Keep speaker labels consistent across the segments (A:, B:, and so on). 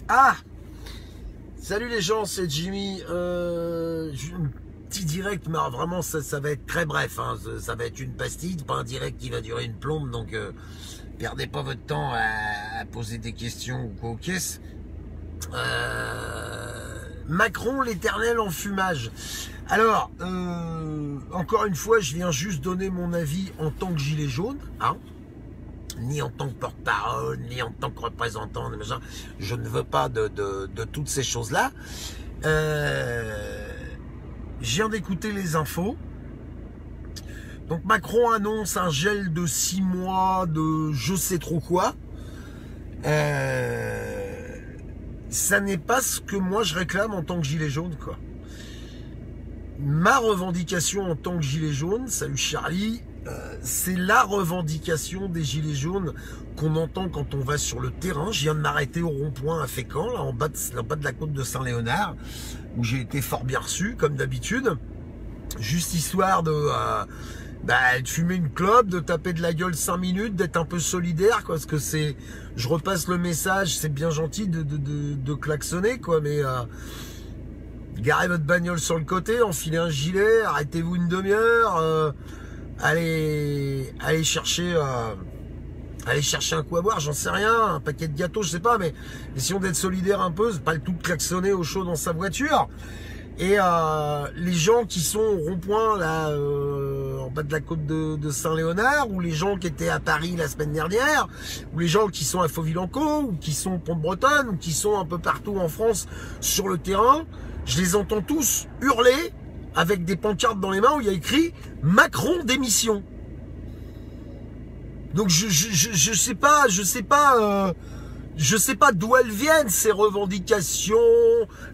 A: Ah, salut les gens, c'est Jimmy. Petit direct, mais vraiment ça va être très bref. Hein. Ça va être une pastille, pas un direct qui va durer une plombe. Donc perdez pas votre temps à poser des questions ou quoi aux caisses. Macron, l'éternel enfumage. Alors, encore une fois, je viens juste donner mon avis en tant que gilet jaune, hein. Ni en tant que porte-parole, ni en tant que représentant, je ne veux pas de toutes ces choses-là. Je viens d'écouter les infos. Donc Macron annonce un gel de 6 mois de je sais trop quoi. Ça n'est pas ce que moi je réclame en tant que gilet jaune, quoi. Ma revendication en tant que gilet jaune, salut Charlie, c'est la revendication des gilets jaunes qu'on entend quand on va sur le terrain. Je viens de m'arrêter au rond-point à Fécamp, là en bas de la côte de Saint-Léonard, où j'ai été fort bien reçu, comme d'habitude. Juste histoire de fumer une clope, de taper de la gueule 5 minutes, d'être un peu solidaire, quoi, parce que c'est, je repasse le message, c'est bien gentil de klaxonner, quoi, mais garez votre bagnole sur le côté, enfilez un gilet, arrêtez-vous une demi-heure, allez chercher un coup à boire, j'en sais rien, un paquet de gâteaux, je sais pas, mais essayons d'être solidaires un peu, c'est pas le tout de klaxonner au chaud dans sa voiture. Et les gens qui sont au rond-point là en bas de la côte de Saint-Léonard, ou les gens qui étaient à Paris la semaine dernière, ou les gens qui sont à Fauville-en-Caux, ou qui sont au Pont-de-Bretonne, ou qui sont un peu partout en France sur le terrain, je les entends tous hurler avec des pancartes dans les mains où il y a écrit Macron démission. Donc je sais pas d'où elles viennent, ces revendications,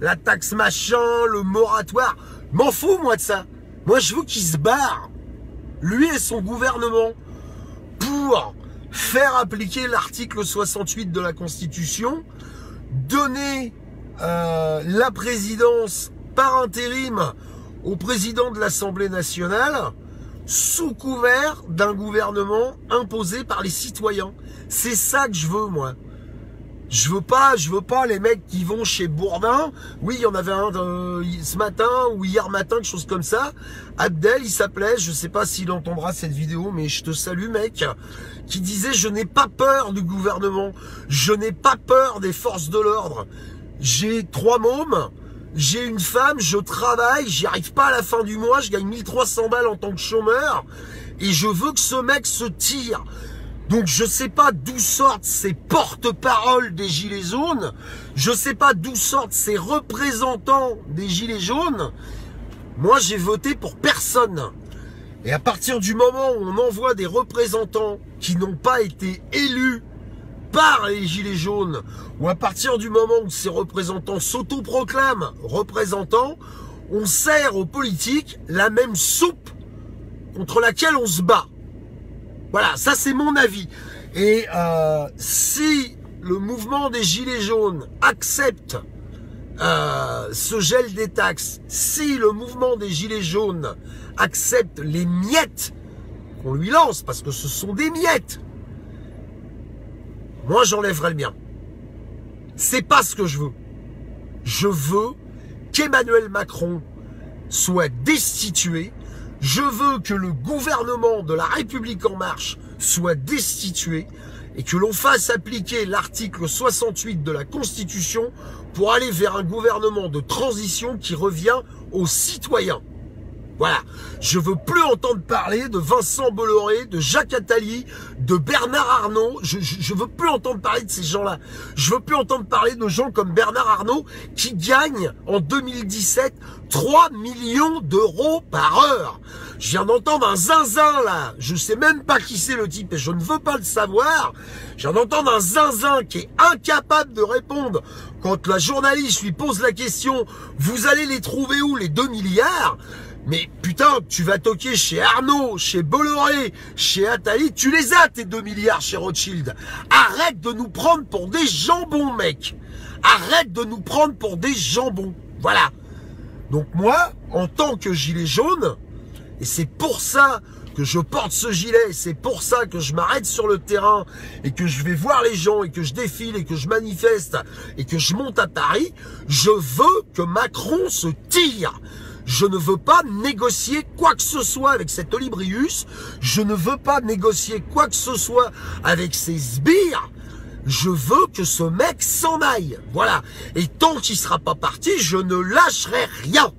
A: la taxe machin, le moratoire. M'en fous, moi, de ça. Moi, je veux qu'il se barre, lui et son gouvernement, pour faire appliquer l'article 68 de la Constitution, donner la présidence par intérim au président de l'Assemblée nationale, sous couvert d'un gouvernement imposé par les citoyens. C'est ça que je veux, moi. Je veux pas les mecs qui vont chez Bourdin. Oui, il y en avait un ce matin ou hier matin, quelque chose comme ça. Abdel, il s'appelait, je sais pas s'il entendra cette vidéo, mais je te salue, mec, qui disait: je n'ai pas peur du gouvernement, je n'ai pas peur des forces de l'ordre. J'ai 3 mômes, j'ai une femme, je travaille, j'y arrive pas à la fin du mois, je gagne 1300 balles en tant que chômeur, et je veux que ce mec se tire. Donc je sais pas d'où sortent ces porte-paroles des gilets jaunes, je sais pas d'où sortent ces représentants des gilets jaunes. Moi j'ai voté pour personne. Et à partir du moment où on envoie des représentants qui n'ont pas été élus par les gilets jaunes, ou à partir du moment où ces représentants s'autoproclament représentants, on sert aux politiques la même soupe contre laquelle on se bat. Voilà, ça c'est mon avis. Et si le mouvement des gilets jaunes accepte ce gel des taxes, si le mouvement des gilets jaunes accepte les miettes qu'on lui lance, parce que ce sont des miettes, moi j'enlèverai le mien. C'est pas ce que je veux. Je veux qu'Emmanuel Macron soit destitué. Je veux que le gouvernement de la République en marche soit destitué et que l'on fasse appliquer l'article 68 de la Constitution pour aller vers un gouvernement de transition qui revient aux citoyens. Voilà, je veux plus entendre parler de Vincent Bolloré, de Jacques Attali, de Bernard Arnault. Je veux plus entendre parler de ces gens-là. Je veux plus entendre parler de gens comme Bernard Arnault qui gagnent en 2017 3 millions d'euros par heure. Je viens d'entendre un zinzin là. Je sais même pas qui c'est le type et je ne veux pas le savoir. Je viens d'entendre un zinzin qui est incapable de répondre quand la journaliste lui pose la question « Vous allez les trouver où les 2 milliards ?» Mais putain, tu vas toquer chez Arnaud, chez Bolloré, chez Attali, tu les as tes 2 milliards chez Rothschild. Arrête de nous prendre pour des jambons, mec. Arrête de nous prendre pour des jambons. Voilà. Donc moi, en tant que gilet jaune, et c'est pour ça que je porte ce gilet, c'est pour ça que je m'arrête sur le terrain et que je vais voir les gens et que je défile et que je manifeste et que je monte à Paris, je veux que Macron se tire. Je ne veux pas négocier quoi que ce soit avec cet Olibrius, je ne veux pas négocier quoi que ce soit avec ces sbires. Je veux que ce mec s'en aille. Voilà. Et tant qu'il sera pas parti, je ne lâcherai rien.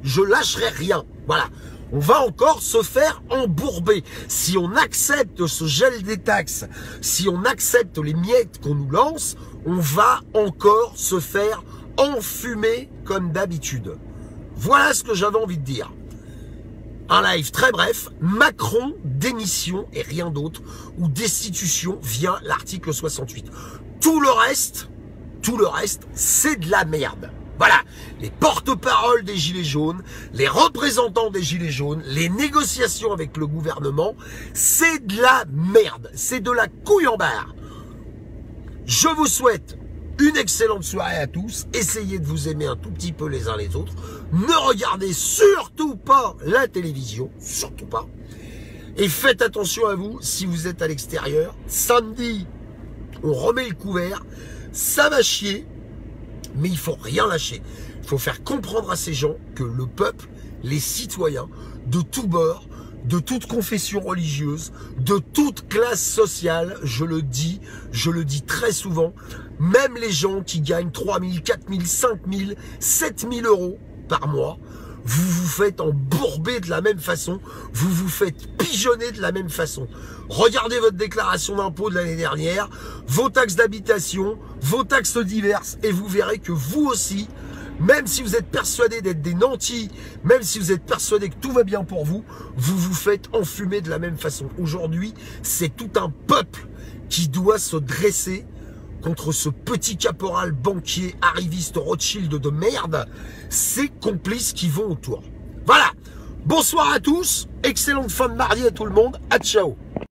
A: Je lâcherai rien. Voilà. On va encore se faire embourber. Si on accepte ce gel des taxes, si on accepte les miettes qu'on nous lance, on va encore se faire enfumer comme d'habitude. Voilà ce que j'avais envie de dire. Un live très bref, Macron, démission et rien d'autre, ou destitution via l'article 68. Tout le reste, c'est de la merde. Voilà, les porte-paroles des Gilets jaunes, les représentants des Gilets jaunes, les négociations avec le gouvernement, c'est de la merde, c'est de la couille en barre. Je vous souhaite une excellente soirée à tous, essayez de vous aimer un tout petit peu les uns les autres, ne regardez surtout pas la télévision, surtout pas, et faites attention à vous si vous êtes à l'extérieur. Samedi, on remet le couvert, ça va chier, mais il faut rien lâcher. Il faut faire comprendre à ces gens que le peuple, les citoyens, de tous bords, de toute confession religieuse, de toute classe sociale, je le dis très souvent, même les gens qui gagnent 3 000, 4 000, 5 000, 7 000 euros par mois, vous vous faites embourber de la même façon, vous vous faites pigeonner de la même façon. Regardez votre déclaration d'impôt de l'année dernière, vos taxes d'habitation, vos taxes diverses, et vous verrez que vous aussi, même si vous êtes persuadé d'être des nantis, même si vous êtes persuadé que tout va bien pour vous, vous vous faites enfumer de la même façon. Aujourd'hui, c'est tout un peuple qui doit se dresser contre ce petit caporal banquier arriviste Rothschild de merde, ces complices qui vont autour. Voilà, bonsoir à tous, excellente fin de mardi à tout le monde, à ciao.